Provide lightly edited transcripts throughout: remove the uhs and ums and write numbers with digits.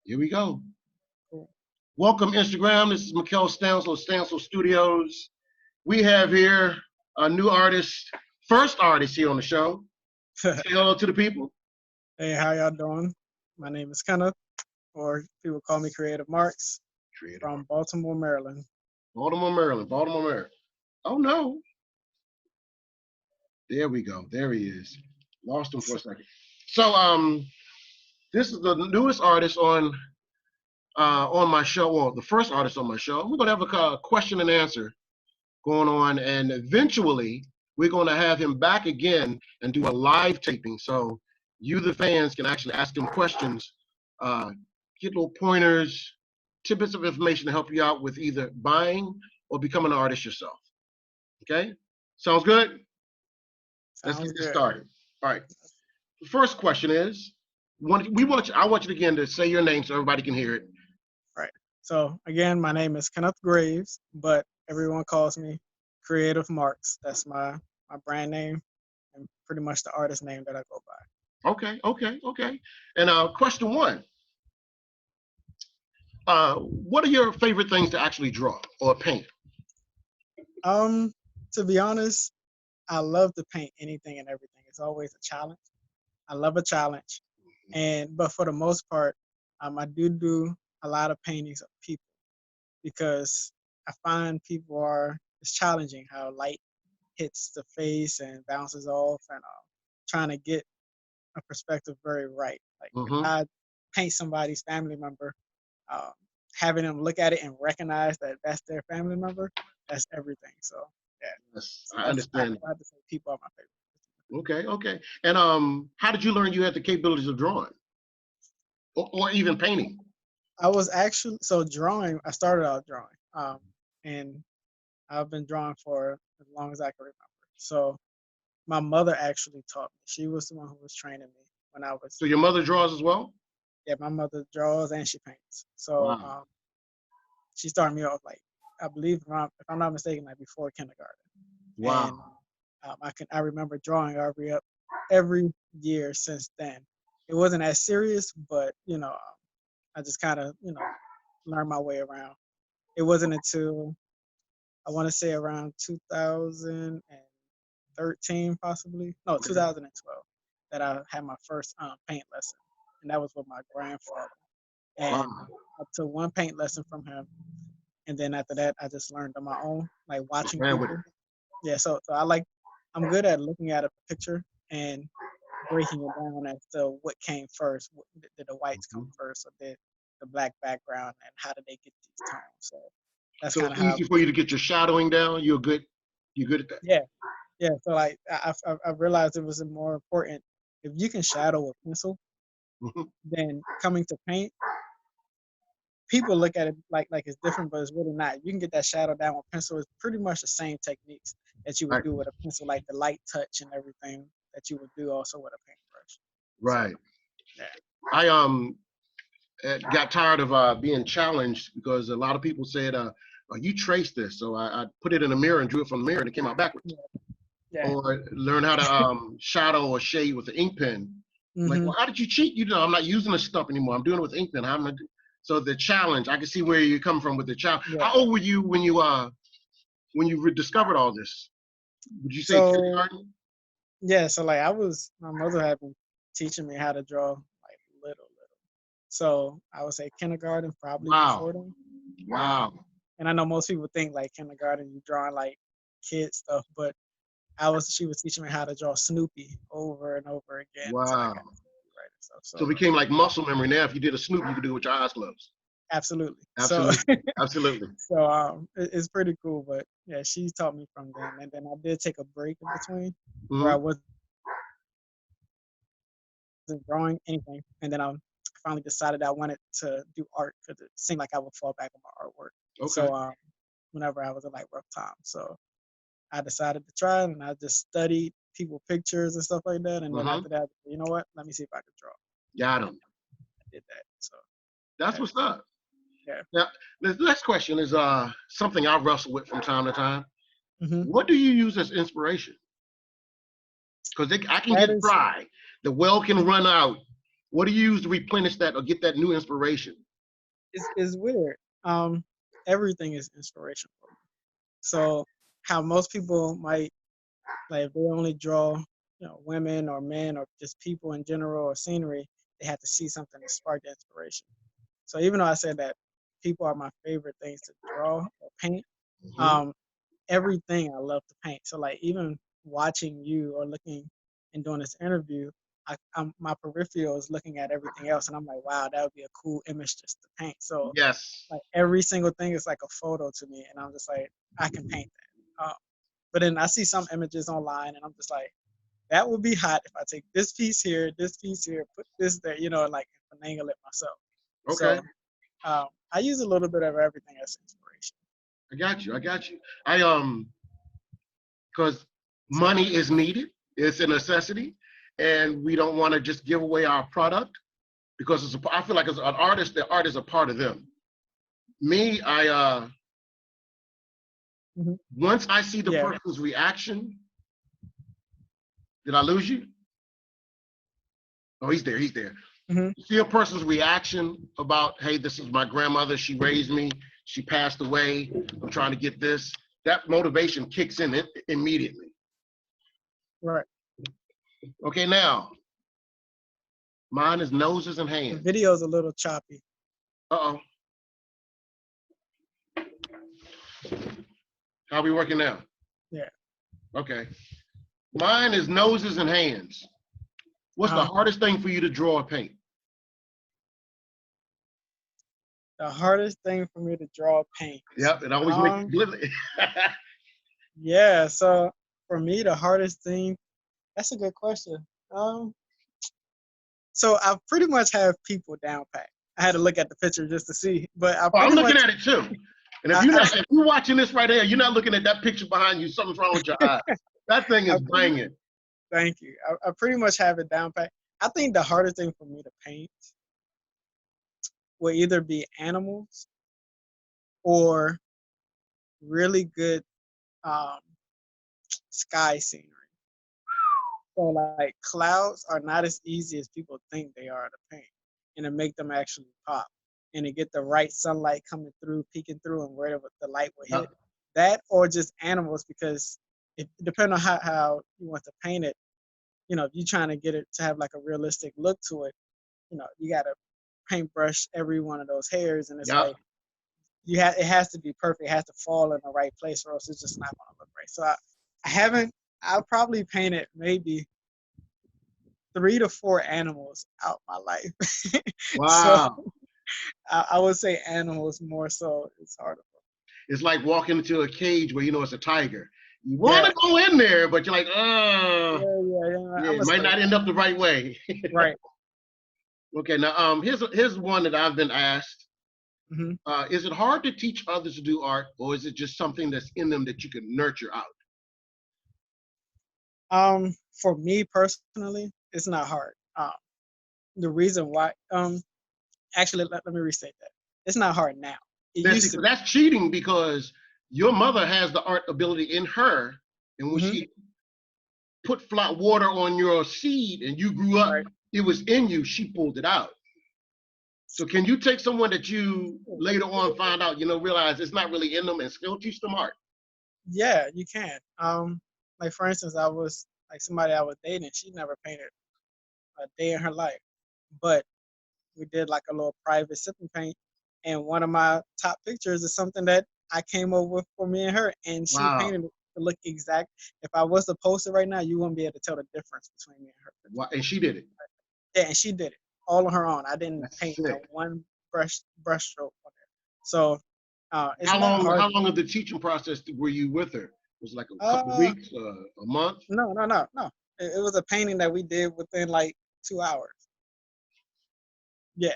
Here we go. Cool. Welcome, Instagram. This is Mikkel Stancils, Stancils Studios. We have here a new artist, first artist here on the show. Say hello to the people. Hey, how y'all doing? My name is Kenneth, or people call me Creativemarkz from Baltimore, Maryland. Baltimore, Maryland. Baltimore, Maryland. Oh, no. There we go. There he is. Lost him for a second. So, this is the newest artist on my show, or the first artist on my show. We're gonna have a question and answer going on, and eventually we're gonna have him back again and do a live taping, so you, the fans, can actually ask him questions, get little pointers, tidbits of information to help you out with either buying or becoming an artist yourself. Okay, sounds good. Let's get this started. All right. The first question is, I want you again to say your name so everybody can hear it. Right. So again, my name is Kenneth Graves, but everyone calls me Creativemarkz. That's my brand name and pretty much the artist name that I go by. Okay. And question one. What are your favorite things to actually draw or paint? To be honest, I love to paint anything and everything. It's always a challenge. I love a challenge. But for the most part, I do a lot of paintings of people because I find it's challenging how light hits the face and bounces off, and trying to get a perspective very right. Like if I paint somebody's family member, having them look at it and recognize that that's their family member, that's everything. So yeah, Yes, I understand. I have to say people are my favorite. Okay. And how did you learn you had the capabilities of drawing or even painting? I was actually drawing. I started out drawing, and I've been drawing for as long as I can remember. So my mother actually taught me. She was the one who was training me when I was. So your mother draws as well? Yeah, my mother draws and she paints. So wow. She started me off I believe around, if I'm not mistaken, before kindergarten. Wow. And I remember drawing every year since then. It wasn't as serious, but I just kind of learned my way around. It wasn't until I want to say around 2013, possibly 2012, that I had my first paint lesson, and that was with my grandfather. And I took one paint lesson from him, and then after that, I just learned on my own, like watching people. Yeah, so I'm good at looking at a picture and breaking it down as to what came first. Did the whites come first, or did the black background, and how did they get these tones? So that's kind of it's easy for you to get your shadowing down. You're good at that. Yeah. So I realized it was more important if you can shadow a pencil, then coming to paint. People look at it like it's different, but it's really not. You can get that shadow down with pencil. It's pretty much the same techniques that you would do with a pencil, like the light touch and everything that you would do also with a paintbrush. Right. So, yeah. I got tired of being challenged because a lot of people said, you traced this. So I put it in a mirror and drew it from the mirror and it came out backwards. Yeah. Or learn how to shadow or shade with the ink pen. Like, well, how did you cheat? I'm not using a stump anymore. I'm doing it with ink pen. How am I gonna do? So the challenge, I can see where you come from with the challenge. Yeah. How old were you when you discovered all this? Would you say kindergarten? Yeah, so my mother had been teaching me how to draw little. So I would say kindergarten, probably before then. Wow. And I know most people think kindergarten, you drawing kid stuff, but she was teaching me how to draw Snoopy over and over again. Wow. So it became like muscle memory now. If you did a Snoopy, you could do it with your eyes closed. Absolutely. Absolutely. So it's pretty cool, but yeah, she taught me from then, and then I did take a break in between where I wasn't drawing anything, and then I finally decided I wanted to do art because it seemed like I would fall back on my artwork. Okay. So whenever I was in rough time, so I decided to try it, and I just studied people pictures and stuff like that, and then after that, you know what? Let me see if I can draw. Got him. I did that. So that's what's up. Yeah. Now, the next question is something I wrestle with from time to time. What do you use as inspiration? Because I can get dry. The well can run out. What do you use to replenish that or get that new inspiration? It's weird. Everything is inspiration for me. So how most people might, like, if they only draw, women or men or just people in general or scenery, they have to see something to spark the inspiration. So even though I said that people are my favorite things to draw or paint, Mhm. everything I love to paint. So like even watching you or looking and doing this interview, my peripheral is looking at everything else, and I'm like, wow, that would be a cool image just to paint. So Yes. like every single thing is like a photo to me, and I'm just like, I can paint that. But then I see some images online, and I'm just like, that would be hot if I take this piece here, put this there, like finagle it myself. Okay. So I use a little bit of everything as inspiration. I got you. I got you. Because money is needed. It's a necessity, and we don't want to just give away our product because I feel like as an artist, the art is a part of them. Me, Mhm. once I see the Yeah. person's reaction, did I lose you? Oh, he's there. He's there. Hmm. See a person's reaction about, hey, this is my grandmother. She raised me. She passed away. I'm trying to get this. That motivation kicks in immediately. Right. Okay, now mine is noses and The hands. video's a little choppy. Uh-oh. How we working now? Yeah. Okay. Mine is noses and hands. What's the hardest thing for you to draw or paint? The hardest thing for me to draw paint. Yep, it always makes it glitzy. Yeah. So for me, the hardest thing. That's a good question. So I pretty much have people down pat. I had to look at the picture just to see, but I Oh, I'm pretty looking much. at it too. And if I, if you're watching this right here, you're not looking at that picture behind you. Something's wrong with your eyes. That thing I is pretty, banging. thank you. I pretty much have it down pat. I think the hardest thing for me to paint will either be animals or really good um, sky scenery. So like clouds are not as easy as people think they are to paint, and to make them actually pop, and to get the right sunlight coming through, peeking through, and wherever the light will hit. Yep. That or just animals, because it depending on how you want to paint it. If you're trying to get it to have like a realistic look to it, you got to paintbrush every one of those hairs, and it's Yep. like it has to be perfect. It has to fall in the right place, or else it's just not gonna look right. So I haven't. I'll probably painted maybe 3 to 4 animals out my life. So Wow. I would say animals more so. It's harder. It's like walking into a cage where you know it's a tiger. You want Yeah, to go in there, but you're like, yeah. yeah, I'm it a might stay. not end up the right way. Right. Okay, now here's one that I've been asked. Hmm. Is it hard to teach others to do art, or is it just something that's in them that you can nurture out? For me personally, it's not hard. The reason why, actually, let me restate that. It's not hard now. It That's, used to be. that's cheating because your mother has the art ability in her, and when Hmm. she put flat water on your seed and you grew up, Right. it was in you. She pulled it out. So can you take someone that you later on find out, realize it's not really in them and still teach them art? Yeah, you can. Like for instance, I was like somebody I was dating. She never painted a day in her life, but we did like a little private sipping paint, and one of my top pictures is something that I came up with for me and her, and she Wow. painted it to look exact. If I was to post it right now, you wouldn't be able to tell the difference between me and her picture. Wow. And she did it. Yeah, and she did it all on her own. I didn't That's paint not sick. one brush stroke on it. So it's How not long? hard. How long of the teaching process were you with her? Was it like a couple of Uh, weeks, a month? no. It was a painting that we did within like 2 hours. Yeah,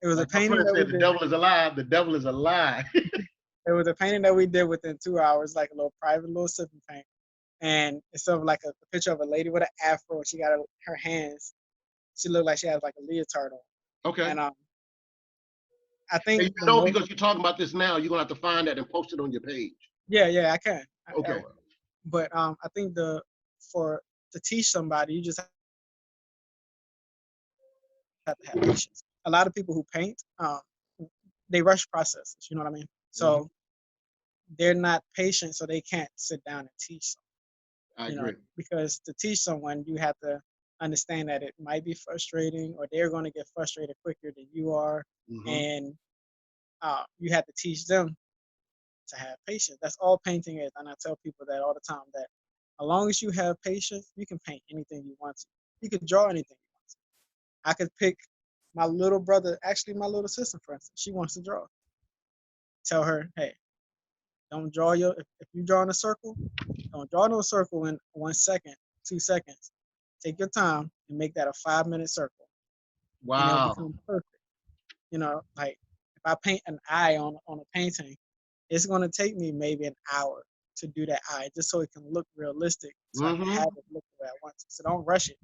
it was a Like my painting friend that we said, the did. devil is alive. The devil is alive. It was a painting that we did within 2 hours, like a little private little sipping paint. And it's sort of like a picture of a lady with an afro. She got her hands. She looked like she has like a leotard on. Okay. And I think And the most. because you're talking about this now, you're gonna have to find that and post it on your page. Yeah, I can. I Okay. will. But I think for to teach somebody, you just have to have patience. A lot of people who paint, they rush processes. You know what I mean? Hmm. So they're not patient, so they can't sit down and teach. I You know, agree. because to teach someone, you have to understand that it might be frustrating, or they're going to get frustrated quicker than you are, Hmm. and you have to teach them to have patience. That's all painting is, and I tell people that all the time. That as long as you have patience, you can paint anything you want to. You can draw anything you want to. I could pick my little brother, actually my little sister, for instance. She wants to draw. Tell her, hey, don't draw if you draw in a circle, don't draw no circle in 1 second, 2 seconds. Take your time and make that a 5-minute circle, and it'll Wow. become perfect. Like if I paint an eye on a painting, it's going to take me maybe an hour to do that eye, just so it can look realistic, so I can Hmm. have it look the way I want to. So don't rush it.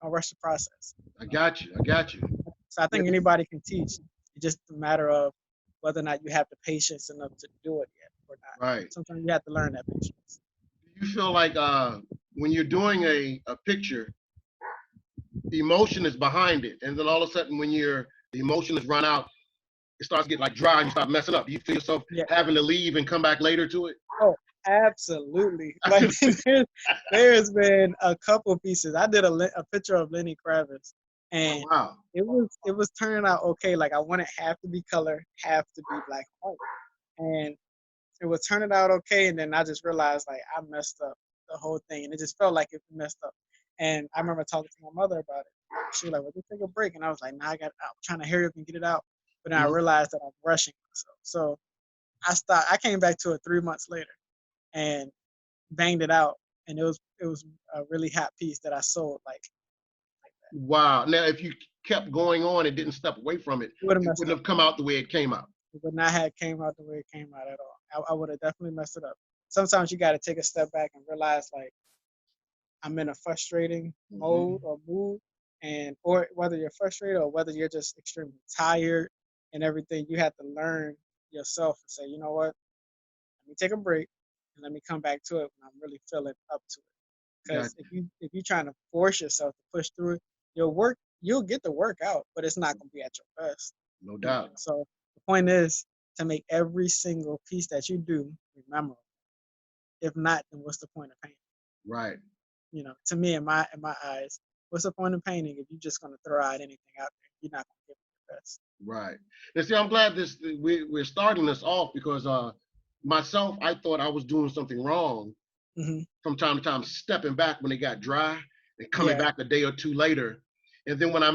Don't rush the process. I got you. I got you. So I Yeah, think anybody can teach. It's just a matter of whether or not you have the patience enough to do it yet or not. right. Sometimes you have to learn that patience. Do you feel like when you're doing a picture, the emotion is behind it, and then all of a sudden, when the emotion is run out, it starts getting like dry and you start messing up. Do you feel yourself Yeah. having to leave and come back later to it? Oh, absolutely. Like there's been a couple pieces. I did a picture of Lenny Kravitz, Oh and wow. it was turning out okay. Like I wanted half to be color, half to be black and white, and it was turning out okay. And then I just realized like I messed up the whole thing, and it just felt like it messed up. And I remember talking to my mother about it. She was like, "Well, just take a break," and I was like, "Nah, I'm trying to hurry up and get it out." But then I Mhm. realized that I'm rushing myself, so I stopped. I came back to it 3 months later and banged it out, and it was a really hot piece that I sold like that. Wow. Now, if you kept going on and didn't step away from it, It would have it messed wouldn't up. have come out the way it came out. It would not have came out the way it came out at all. I would have definitely messed it up. Sometimes you got to take a step back and realize like I'm in a frustrating Hmm. mode or mood, and or whether you're frustrated or whether you're just extremely tired and everything, you have to learn yourself and say, you know what, let me take a break and let me come back to it when I'm really feeling up to it. Got Because if you're trying to force yourself to push through it, you'll get the work out, but it's not gonna be at your best. no doubt. So the point is to make every single piece that you do memorable. If not, then what's the point of painting? Right. To me, in my eyes, what's the point of painting if you're just gonna throw out anything out there? You're not gonna give it your best. Right. And see, I'm glad we're starting this off because myself, I thought I was doing something wrong Hmm. from time to time, stepping back when it got dry and coming Yeah. back a day or two later. And then when I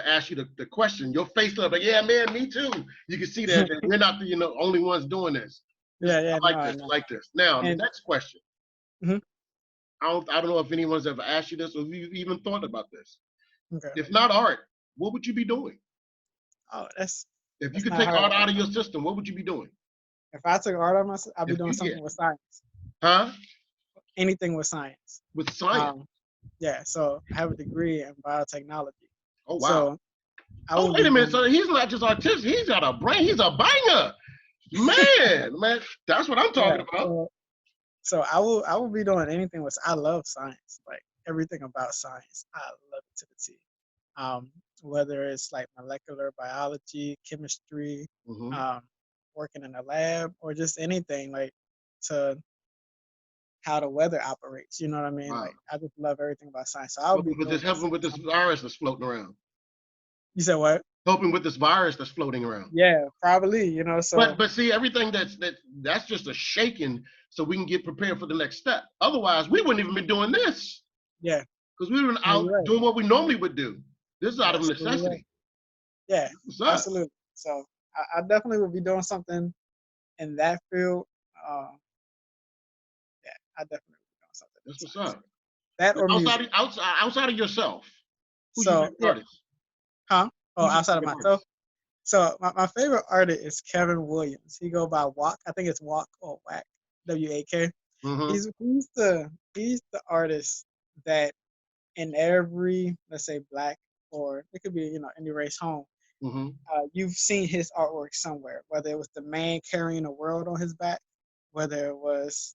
asked you the question, your face looked like, yeah, man, me too. You can see that we're not the only ones doing this. Yeah, yeah, I no, like I this. know. I like this. Now, the And next question. mhm, I don't know if anyone's ever asked you this or if you even thought about this. okay. If not art, what would you be doing? Oh, that's If you that's could not take hard art at all. out of your system, what would you be doing? If I took art on myself, I'd be If doing you yeah, something with science. huh? Anything with science. With science. Um, yeah. So I have a degree in biotechnology. Oh wow. So I Oh will wait be a minute. doing. So he's not just artistic. He's got a brain. He's a banger. Man, that's what I'm Yeah. talking about. So I will be doing anything with. I love science. Like everything about science, I love it to the T. Um, whether it's like molecular biology, chemistry, Hmm. um, working in a lab, or just anything like to how the weather operates. You know what I mean? Wow. Like I just love everything about science. So I'll be doing Helping with this something. virus that's floating around. You said what? Helping with this virus that's floating around. Yeah, probably. So But see, everything that's just a shaking so we can get prepared for the next step. Otherwise, we wouldn't even be doing this yeah, because we were no, out you're right. doing what we normally would do. This is You're out of absolutely right. necessity. Yeah, What's up? absolutely. So I definitely will be doing something in that field. Uh, yeah, I definitely will be doing something in That's what's science. up. That Now, or music. outside of yourself, who's your So favorite yeah, artist? huh? Oh, Who's your outside of favorite myself. artist? So my favorite artist is Kevin Williams. He go by Walk. I think it's Walk or Whack, WAK. Mm-hmm. He's the artist that in every, let's say, black, or it could be any race home, Mm-hmm. you've seen his artwork somewhere, whether it was the man carrying the world on his back, whether it was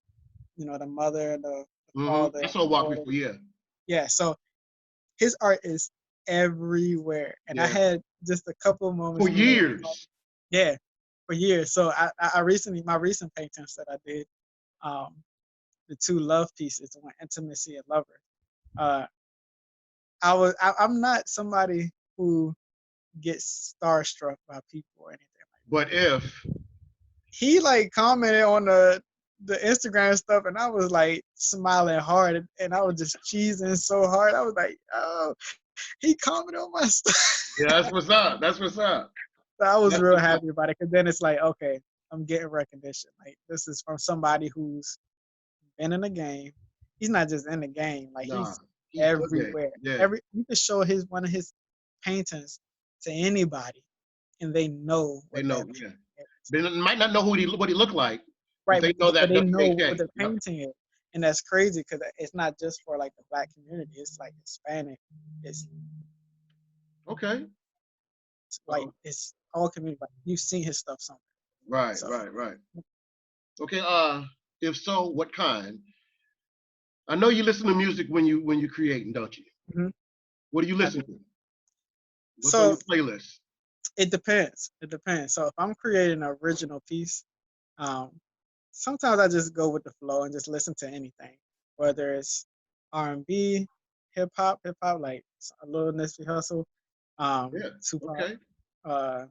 the mother, the Mm-hmm. I father, saw the Walk daughter. before, yeah. Yeah, so his art is everywhere. And I Yeah. had just a couple of moments For when they were, years. yeah, for years. So I recently, my recent paintings that I did, um, the two love pieces, the one intimacy and lover. Uh, I'm not somebody who gets starstruck by people or anything like that. But if He like commented on the Instagram stuff, and I was like smiling hard, and I was just cheesing so hard. I was like, oh, he commented on my stuff. yeah, that's what's up. That's what's up. So I was That's real what's up. happy about it, because then it's like, okay, I'm getting recognition. Like, this is from somebody who's been in the game. He's not just in the game, like Nah, he's he's okay. everywhere. Yeah, You could show his one of his paintings to anybody, and they know they what know. that Yeah, painting is. they might not know what he looked like, but Right, they know but that they know what WKK. the Yep. painting is, and that's crazy because it's not just for like the Black community. It's like Hispanic. It's Okay. like it's all community. Like, you've seen his stuff somewhere. Right, So right, right. Okay. If so, what kind? I know you listen to music when you creating, don't you? mhm, What do you I listen do. to? What's on So your playlist? it depends. It depends. So if I'm creating an original piece, um, sometimes I just go with the flow and just listen to anything, whether it's R&B, hip hop like a little Nipsey Hussle, Yeah. Tupac, Okay. uh,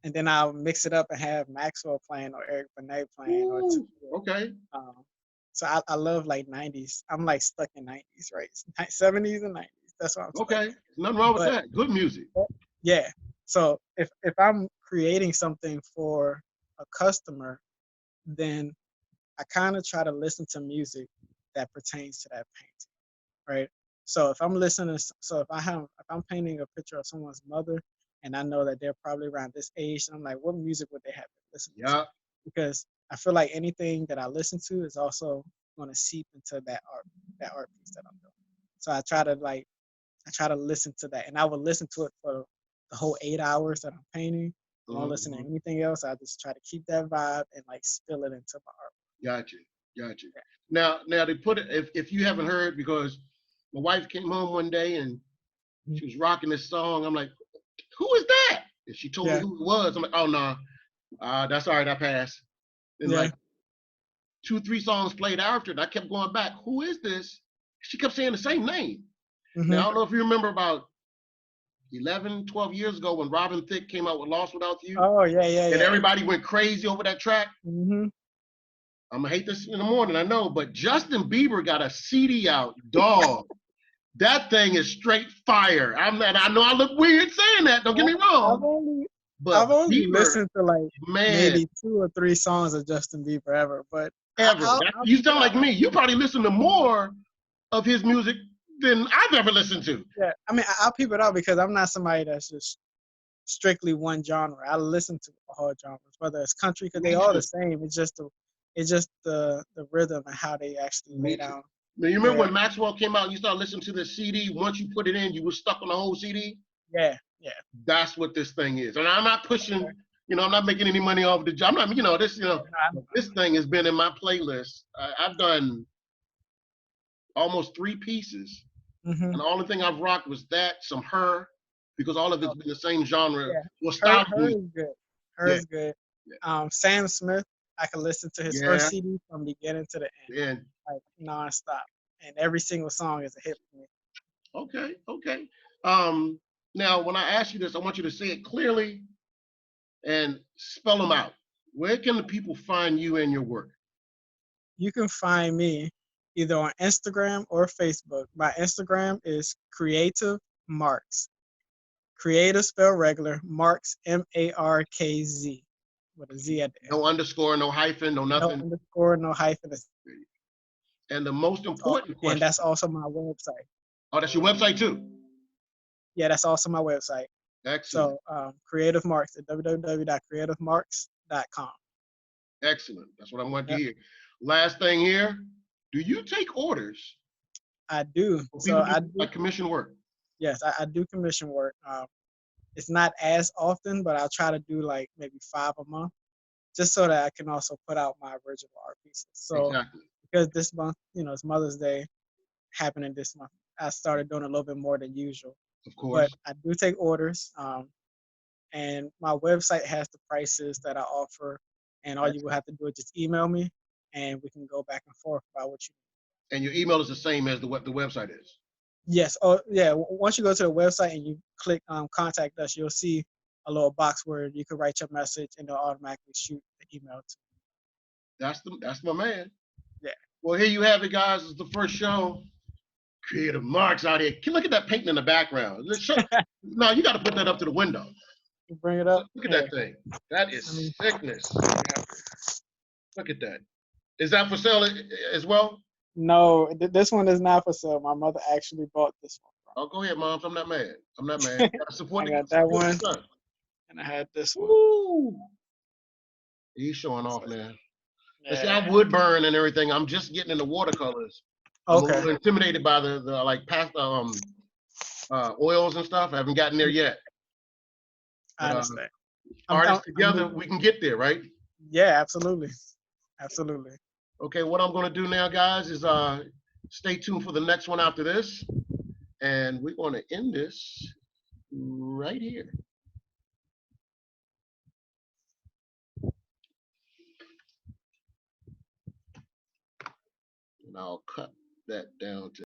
and then I'll mix it up and have Maxwell playing or Eric Benet playing or Ooh, Tupac. okay. So I love like 90s. I'm like stuck in 90s, right? 70s and 90s. That's what I'm stuck Okay. in. There's nothing wrong with But that. Good music. yeah, so if I'm creating something for a customer, then I kind of try to listen to music that pertains to that painting, right? So if I'm listening, so if I'm painting a picture of someone's mother, and I know that they're probably around this age, and I'm like, what music would they have been listening to? Yeah. Because I feel like anything that I listen to is also going to seep into that art piece that I'm doing. So I try to listen to that, and I would listen to it for the whole 8 hours that I'm painting. I won't listen to Mhm. anything else. I just try to keep that vibe and like spill it into my art. Got you. Got you. Yeah. Now they put it. If you haven't heard, because my wife came home one day and Mhm. she was rocking this song. I'm like, who is that? And she told me Yeah, who it was. I'm like, oh no, that's all right. I passed. And yeah. like 2, 3 songs played after it. I kept going back. Who is this? She kept saying the same name. Now I Hmm. don't know if you remember about 11, 12 years ago when Robin Thicke came out with Lost Without You, Oh yeah, yeah, and yeah. everybody went crazy over that track. Hmm. I'm gonna hate this in the morning, I know, but Justin Bieber got a CD out, dog. That thing is straight fire. I know I look weird saying that. Don't get me I've wrong, only I've but only Bieber, listened to like man, maybe 2 or 3 songs of Justin Bieber ever, but ever. I'll You peep it sound like out. me. You probably listen to more of his music than I've ever listened to. Yeah, I mean, I'll peep it out because I'm not somebody that's just strictly one genre. I listen to all genres, whether it's country, because they Me all the too. same. It's just the rhythm and how they actually lay Me too. down Now, you remember their when Maxwell came out and you started listening to the CD? Once you put it in, you were stuck on the whole CD. yeah, yeah. That's what this thing is. And I'm not Okay. pushing, I'm not making any money off the job. I'm not, No, this thing has been in my playlist. I've done almost 3 pieces. mm-hmm. And the only thing I've rocked was that, some Her, because all of it's been the same genre Yeah, or style of her music. is good. Her Yeah, is good. yeah, Sam Smith, I could listen to his first yeah. CD from beginning to the end, And like nonstop, and every single song is a hit for me. okay, okay. Um, Now, when I ask you this, I want you to say it clearly and spell them out. Where can the people find you and your work? You can find me either on Instagram or Facebook. My Instagram is Creativemarkz. Creative spell regular, Markz Markz with a Z at the end. No underscore, no hyphen, no No nothing. underscore, no hyphen. And the most important And question. that's also my website. Oh, that's your website too. Yeah, that's also my website. Excellent. So Creativemarkz at www.creativemarkz.com. Excellent. That's what I want to Yep, hear. Last thing here. Do you take orders I do. for So people to I do do. like commission work? Yes, I do commission work. It's not as often, but I'll try to do like maybe 5 a month, just so that I can also put out my original art pieces. So Exactly. because this month, it's Mother's Day happening this month, I started doing a little bit more than usual. Of but course. I do take orders. And my website has the prices that I offer, and all you will have to do is just email me, and we can go back and forth about what you. And your email is the same as the website is. Yes. Oh, yeah. Once you go to the website and you click contact us, you'll see a little box where you can write your message, and it'll automatically shoot the email to. That's my man. Yeah. Well, here you have it, guys. It's the first show. Creativemarkz out here. Look at that painting in the background. No, you got to put that up to the window. You bring it up. Look at Yeah. that thing. That is I mean, sickness. Look at that. Is that for sale as well? no, this one is not for sale. My mother actually bought this one from. Oh, go ahead, moms. I'm not mad. I'm not mad. Support I the, got that support the one, son. and I had this one. Woo! He's showing off, man. See, Yeah. I wood burn and everything. I'm just getting into watercolors. I'm a Okay. little intimidated by the like past oils and stuff. I haven't gotten there yet. I But understand. artists I'm together, we can get there, right? yeah, absolutely, absolutely. Okay, what I'm gonna do now, guys, is stay tuned for the next one after this. And we're gonna end this right here. And I'll cut that down to